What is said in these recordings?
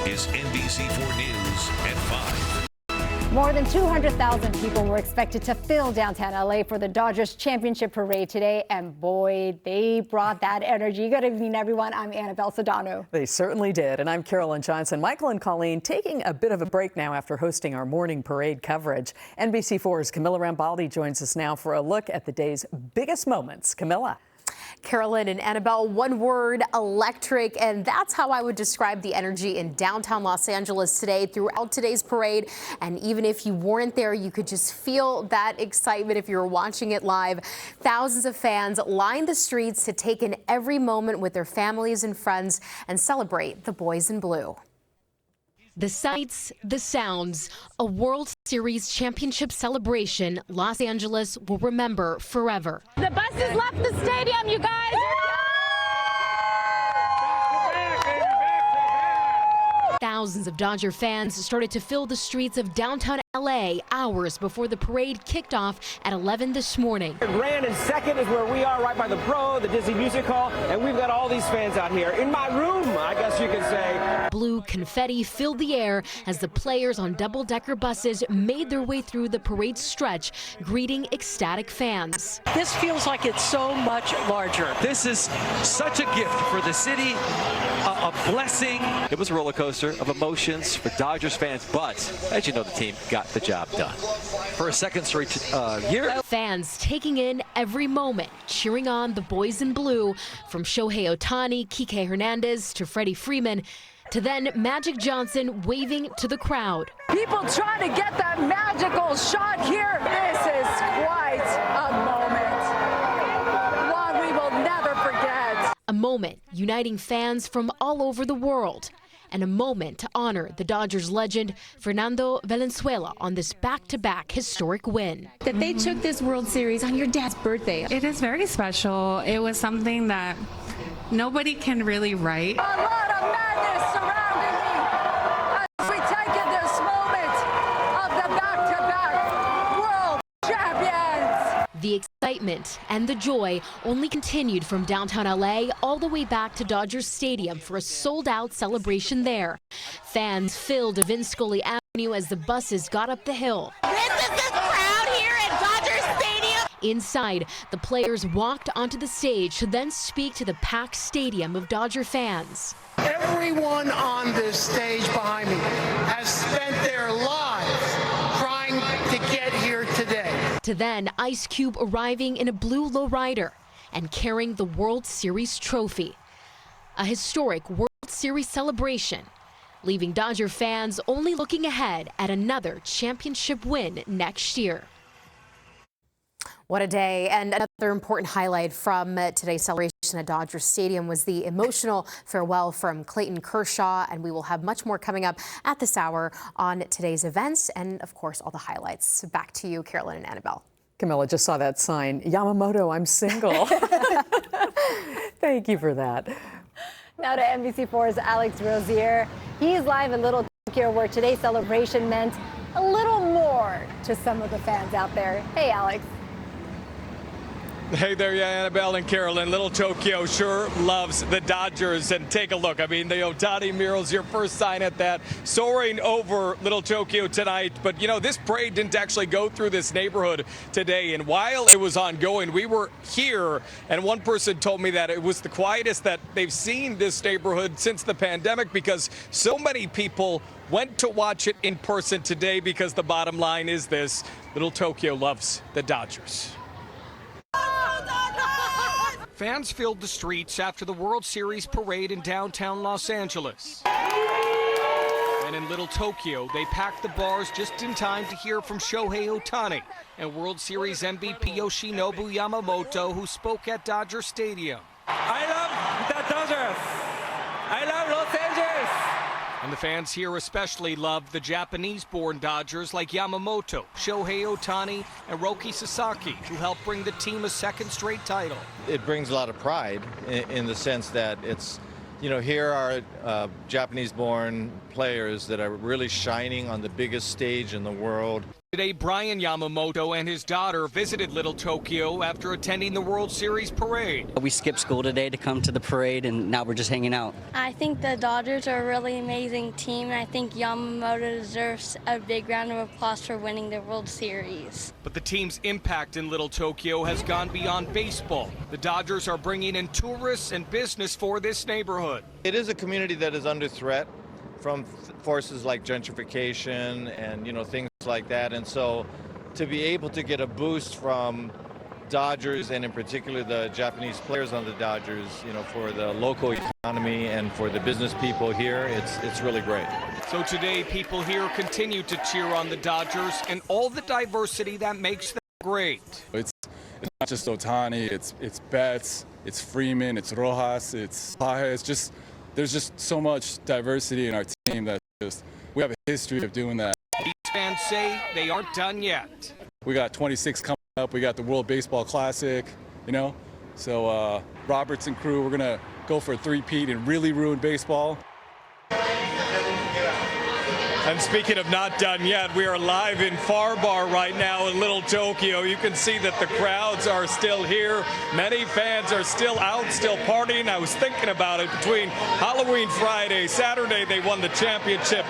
is NBC4 News at 5. More than 200,000 people were expected to fill downtown LA for the Dodgers championship parade today, and boy, they brought that energy. Good evening, everyone. I'm Annabelle Sedano. They certainly did, and I'm Carolyn Johnson. Michael and Colleen taking a bit of a break now after hosting our morning parade coverage. NBC4's Camilla Rambaldi joins us now for a look at the day's biggest moments. Camilla. Carolyn and Annabelle, one word, electric, and that's how I would describe the energy in downtown Los Angeles today throughout today's parade. And even if you weren't there, you could just feel that excitement if you were watching it live. Thousands of fans lined the streets to take in every moment with their families and friends and celebrate the boys in blue. The sights, the sounds, a World Series championship celebration Los Angeles will remember forever. The buses left the stadium, you guys. Thousands of Dodger fans started to fill the streets of downtown LA hours before the parade kicked off at 11 this morning. Grand and Second is where we are, right by the Pro, the Disney Music Hall, and we've got all these fans out here in my room, I guess you could say. Blue confetti filled the air as the players on double-decker buses made their way through the parade stretch, greeting ecstatic fans. This feels like it's so much larger. This is such a gift for the city, a blessing. It was a roller coaster of emotions for Dodgers fans, but as you know, the team got the job done. For a second straight year. Fans taking in every moment, cheering on the boys in blue, from Shohei Ohtani, Kike Hernandez to Freddie Freeman, to then Magic Johnson waving to the crowd. People trying to get that magical shot here. This is quite a moment. One we will never forget. A moment uniting fans from all over the world. And a moment to honor the Dodgers legend Fernando Valenzuela on this back-to-back historic win. That they took this World Series on your dad's birthday. It is very special. It was something that nobody can really write. A lot of madness surrounding me as we take in this moment of the back-to-back World Champions. The excitement and the joy only continued from downtown LA all the way back to Dodger Stadium for a sold-out celebration there. Fans filled Vince Scully Avenue as the buses got up the hill. This is the crowd here at Dodger Stadium. Inside, the players walked onto the stage to then speak to the packed stadium of Dodger fans. Everyone on this stage behind me has spent their lives trying to get here today. To then Ice Cube arriving in a blue lowrider and carrying the World Series trophy. A historic World Series celebration, leaving Dodger fans only looking ahead at another championship win next year. What a day. And another important highlight from today's celebration at Dodger Stadium was the emotional farewell from Clayton Kershaw. And we will have much more coming up at this hour on today's events and, of course, all the highlights. Back to you, Carolyn and Annabelle. Camilla just saw that sign. Yamamoto, I'm single. Thank you for that. Now to NBC4's Alex Rozier. He's live in Little Tokyo, where today's celebration meant a little more to some of the fans out there. Hey, Alex. Hey there, yeah, Annabelle and Carolyn. Little Tokyo sure loves the Dodgers. And take a look. I mean, the Ohtani mural's your first sign at that. Soaring over Little Tokyo tonight. But, you know, this parade didn't actually go through this neighborhood today. And while it was ongoing, we were here. And one person told me that it was the quietest that they've seen this neighborhood since the pandemic, because so many people went to watch it in person today, because the bottom line is this: Little Tokyo loves the Dodgers. Fans filled the streets after the World Series parade in downtown Los Angeles. And in Little Tokyo, they packed the bars just in time to hear from Shohei Ohtani and World Series MVP Yoshinobu Yamamoto, who spoke at Dodger Stadium. I love the Dodgers. I love Los Angeles. And the fans here especially loved the Japanese-born Dodgers like Yamamoto, Shohei Ohtani, and Roki Sasaki, who helped bring the team a second straight title. It brings a lot of pride in the sense that it's, you know, here are Japanese-born players that are really shining on the biggest stage in the world. Today, Brian Yamamoto and his daughter visited Little Tokyo after attending the World Series parade. We skipped school today to come to the parade, and now we're just hanging out. I think the Dodgers are a really amazing team, and I think Yamamoto deserves a big round of applause for winning the World Series. But the team's impact in Little Tokyo has gone beyond baseball. The Dodgers are bringing in tourists and business for this neighborhood. It is a community that is under threat from forces like gentrification and, things like that. And so to be able to get a boost from Dodgers, and in particular the Japanese players on the Dodgers, for the local economy and for the business people here, it's really great. So today, people here continue to cheer on the Dodgers and all the diversity that makes them great. It's not just Ohtani, it's Betts, it's Freeman, it's Rojas, it's Paje. There's just so much diversity in our team that we have a history of doing that. These fans say they aren't done yet. We got 26 coming up. We got the World Baseball Classic, So Roberts and crew, we're gonna go for a three-peat and really ruin baseball. And speaking of not done yet, we are live in Far Bar right now in Little Tokyo. You can see that the crowds are still here. Many fans are still out, still partying. I was thinking about it between Halloween Friday, Saturday they won the championship.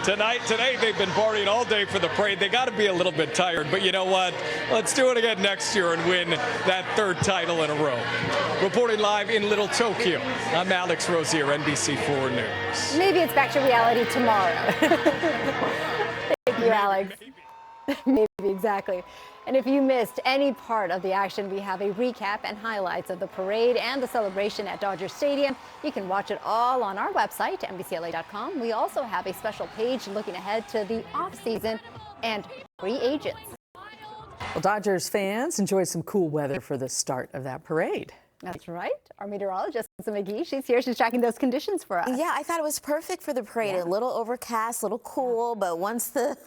Today they've been partying all day for the parade. They got to be a little bit tired, but you know what? Let's do it again next year and win that third title in a row. Reporting live in Little Tokyo, I'm Alex Rosier, NBC4 News. Maybe it's back to reality tomorrow. Thank you, Alex. Maybe, exactly. And if you missed any part of the action, we have a recap and highlights of the parade and the celebration at Dodger Stadium. You can watch it all on our website, NBCLA.com. We also have a special page looking ahead to the off-season and free agents. Well, Dodgers fans enjoy some cool weather for the start of that parade. That's right. Our meteorologist, Lisa McGee, she's here. She's tracking those conditions for us. Yeah, I thought it was perfect for the parade. A little overcast, a little cool, but once the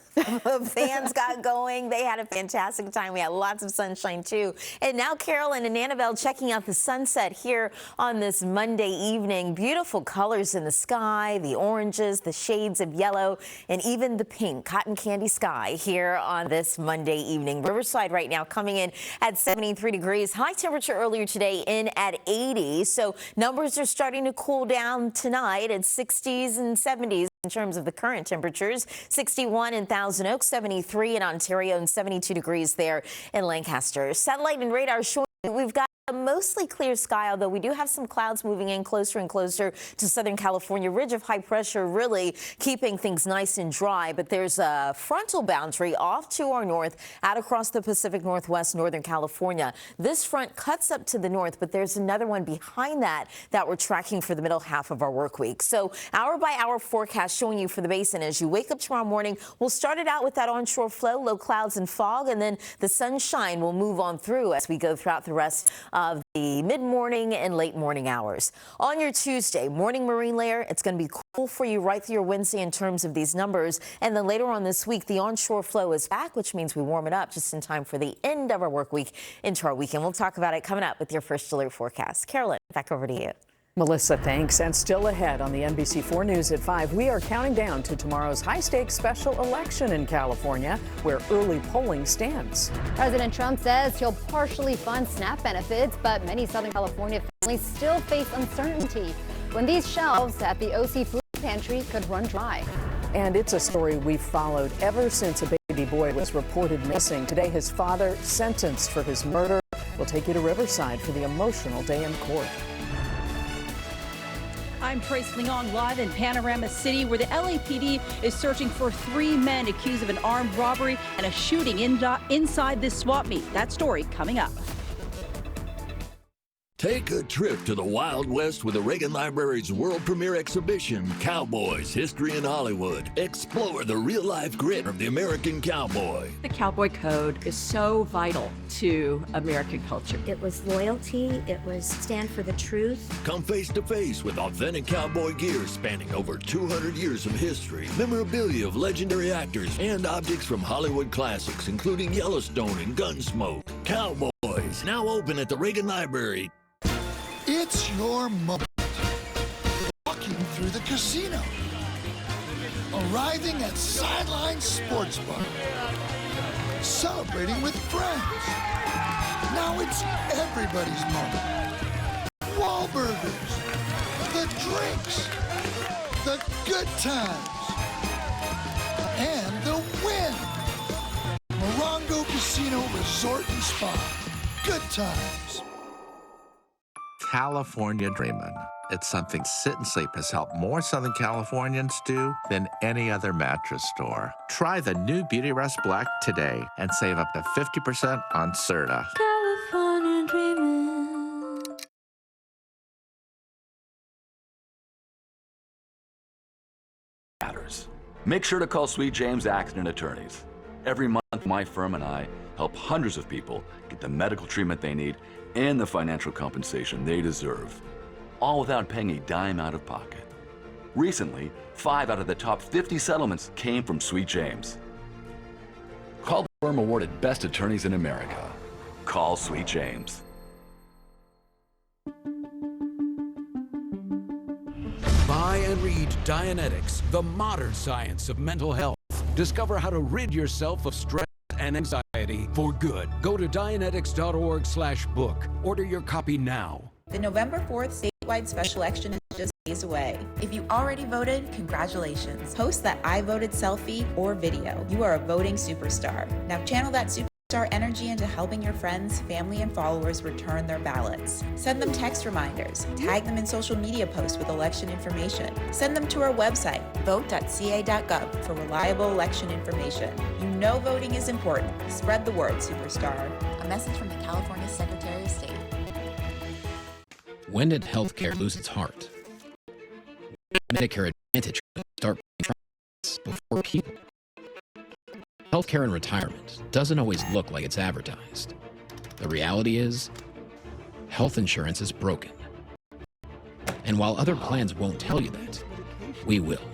fans got going, they had a fantastic time. We had lots of sunshine, too. And now Carolyn and Annabelle checking out the sunset here on this Monday evening. Beautiful colors in the sky, the oranges, the shades of yellow, and even the pink cotton candy sky here on this Monday evening. Riverside right now coming in at 73 degrees. High temperature earlier today in at 80. So numbers are starting to cool down tonight at 60s and 70s in terms of the current temperatures. 61 in Thousand Oaks, 73 in Ontario, and 72 degrees there in Lancaster. Satellite and radar showing we've got a mostly clear sky, although we do have some clouds moving in closer and closer to Southern California. Ridge of high pressure really keeping things nice and dry, but there's a frontal boundary off to our north out across the Pacific Northwest, Northern California. This front cuts up to the north, but there's another one behind that we're tracking for the middle half of our work week. So hour by hour forecast showing you for the basin as you wake up tomorrow morning. We'll start it out with that onshore flow, low clouds and fog, and then the sunshine will move on through as we go throughout the rest of the mid-morning and late morning hours. On your Tuesday, morning marine layer, it's going to be cool for you right through your Wednesday in terms of these numbers. And then later on this week, the onshore flow is back, which means we warm it up just in time for the end of our work week into our weekend. We'll talk about it coming up with your first alert forecast. Carolyn, back over to you. Melissa, thanks. And still ahead on the NBC4 News at 5, we are counting down to tomorrow's high-stakes special election in California, where early polling stands. President Trump says he'll partially fund SNAP benefits, but many Southern California families still face uncertainty when these shelves at the OC Food Pantry could run dry. And it's a story we've followed ever since a baby boy was reported missing. Today, his father sentenced for his murder. We'll take you to Riverside for the emotional day in court. I'm Trace Leon live in Panorama City, where the LAPD is searching for 3 men accused of an armed robbery and a shooting inside this swap meet. That story coming up. Take a trip to the Wild West with the Reagan Library's world premiere exhibition, Cowboys, History in Hollywood. Explore the real-life grit of the American cowboy. The cowboy code is so vital to American culture. It was loyalty. It was stand for the truth. Come face-to-face with authentic cowboy gear spanning over 200 years of history, memorabilia of legendary actors, and objects from Hollywood classics, including Yellowstone and Gunsmoke. Cowboys, now open at the Reagan Library. It's your moment. Walking through the casino. Arriving at Sideline Sportsbook. celebrating with friends. Now it's everybody's moment. Wahlburgers, the drinks, the good times, and the win. Morongo Casino Resort and Spa. Good times. California Dreamin'. It's something Sit and Sleep has helped more Southern Californians do than any other mattress store. Try the new Beauty Rest Black today and save up to 50% on Serta. California Dreamin'. Matters. Make sure to call Sweet James Accident Attorneys. Every month, my firm and I help hundreds of people get the medical treatment they need and the financial compensation they deserve, all without paying a dime out of pocket. Recently, 5 out of the top 50 settlements came from Sweet James. Call the firm awarded Best Attorneys in America. Call Sweet James. Buy and read Dianetics, the modern science of mental health. Discover how to rid yourself of stress and anxiety for good. Go to Dianetics.org/book. Order your copy now. The November 4th statewide special election is just days away. If you already voted, congratulations. Post that I voted selfie or video. You are a voting superstar. Now channel that superstar energy into helping your friends, family, and followers return their ballots. Send them text reminders. Tag them in social media posts with election information. Send them to our website, vote.ca.gov, for reliable election information. You know voting is important. Spread the word, superstar. A message from the California Secretary of State. When did healthcare lose its heart? Medicare Advantage start before people. Healthcare in retirement doesn't always look like it's advertised. The reality is, health insurance is broken. And while other plans won't tell you that, we will.